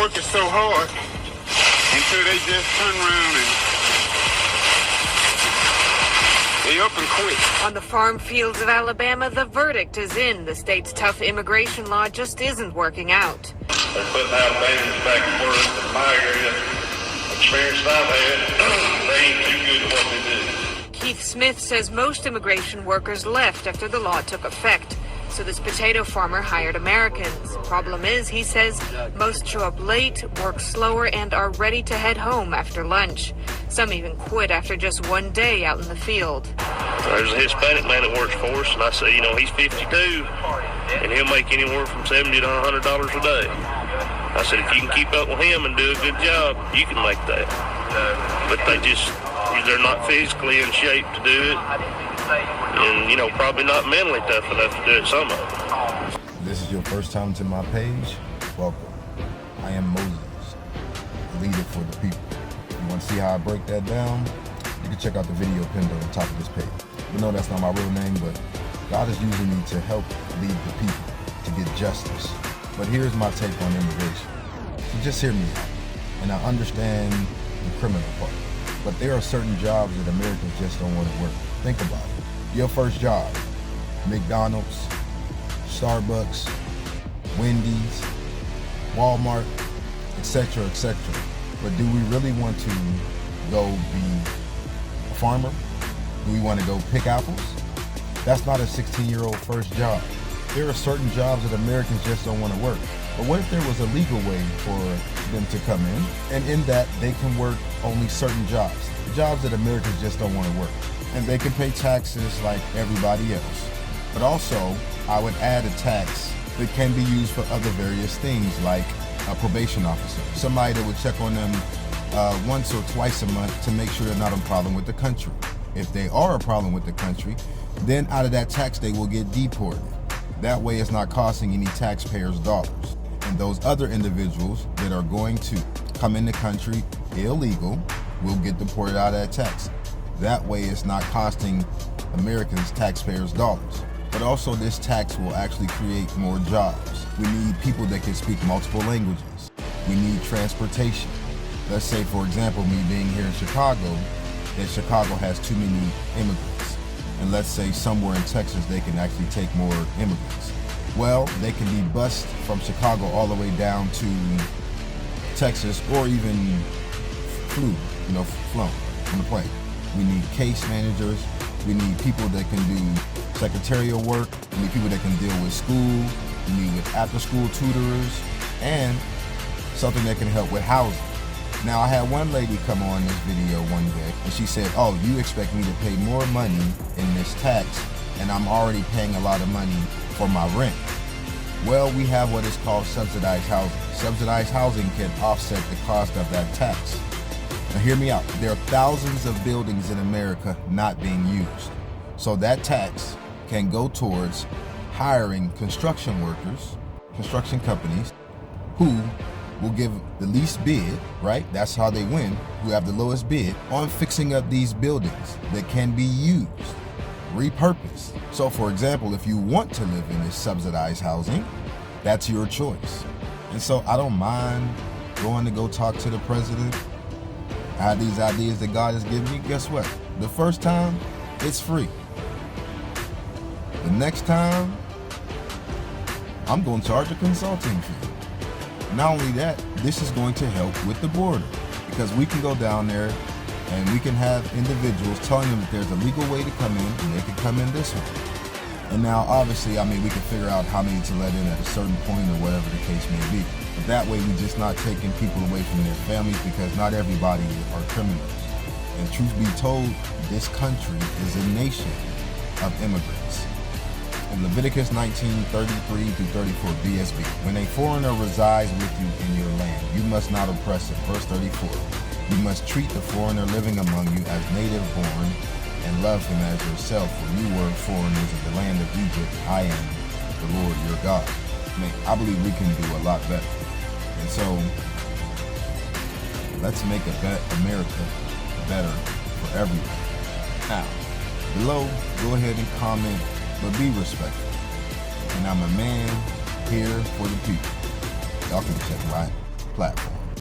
working so hard until they just turn around and they up and quit. On the farm fields of Alabama, the verdict is in. The state's tough immigration law just isn't working out. They're putting Alabamians back and forth in my area. Experience I've had, they ain't too good at what they do. Keith Smith says most immigration workers left after the law took effect. So this potato farmer hired Americans. Problem is, he says, most show up late, work slower, and are ready to head home after lunch. Some even quit after just one day out in the field. There's a Hispanic man that works for us, and I say, he's 52, and he'll make anywhere from $70 to $100 a day. I said, if you can keep up with him and do a good job, you can make that. But they're not physically in shape to do it. And, probably not mentally tough enough to do it some of them. This is your first time to my page, welcome. I am Moses, leader for the people. You want to see how I break that down? You can check out the video pinned on the top of this page. You know that's not my real name, but God is using me to help lead the people to get justice. But here's my take on immigration. So just hear me out, and I understand the criminal part. But there are certain jobs that Americans just don't want to work. Think about it. Your first job, McDonald's, Starbucks, Wendy's, Walmart, etc., etc. But do we really want to go be a farmer? Do we want to go pick apples? That's not a 16-year-old first job. There are certain jobs that Americans just don't want to work. But what if there was a legal way for them to come in, and in that they can work only certain jobs that Americans just don't want to work, and they can pay taxes like everybody else. But also, I would add a tax that can be used for other various things, like a probation officer, somebody that would check on them once or twice a month to make sure they're not a problem with the country. If they are a problem with the country, then out of that tax they will get deported. That way it's not costing any taxpayers dollars. And those other individuals that are going to come in the country illegal will get deported out of that tax. That way it's not costing Americans, taxpayers, dollars. But also this tax will actually create more jobs. We need people that can speak multiple languages. We need transportation. Let's say, for example, me being here in Chicago, that Chicago has too many immigrants. And let's say somewhere in Texas they can actually take more immigrants. Well, they can be bused from Chicago all the way down to Texas, or even flown on the plane. We need case managers. We need people that can do secretarial work. We need people that can deal with school. We need with after-school tutors, and something that can help with housing. Now, I had one lady come on this video one day, and she said, "Oh, you expect me to pay more money in this tax, and I'm already paying a lot of money for my rent." Well, we have what is called subsidized housing. Subsidized housing can offset the cost of that tax. Now hear me out. There are thousands of buildings in America not being used. So that tax can go towards hiring construction workers, construction companies, who will give the least bid, right? That's how they win, who have the lowest bid on fixing up these buildings that can be used, repurposed. So for example, if you want to live in this subsidized housing, that's your choice. And so I don't mind going to go talk to the president. I have these ideas that God has given me. Guess what? The first time, it's free. The next time, I'm going to charge a consulting fee. Not only that, this is going to help with the border, because we can go down there and we can have individuals telling them that there's a legal way to come in, and they can come in this way. And now, obviously, we can figure out how many to let in at a certain point or whatever the case may be. But that way, we're just not taking people away from their families, because not everybody are criminals. And truth be told, this country is a nation of immigrants. In Leviticus 19:33-34 BSB, when a foreigner resides with you in your land, you must not oppress him. Verse 34, you must treat the foreigner living among you as native born and love him as yourself, for you were foreigners in the land of Egypt. I am the Lord your God. I believe we can do a lot better. And so, let's make America better for everyone. Now, below, go ahead and comment, but be respectful. And I'm a man here for the people. Y'all can check right. platform.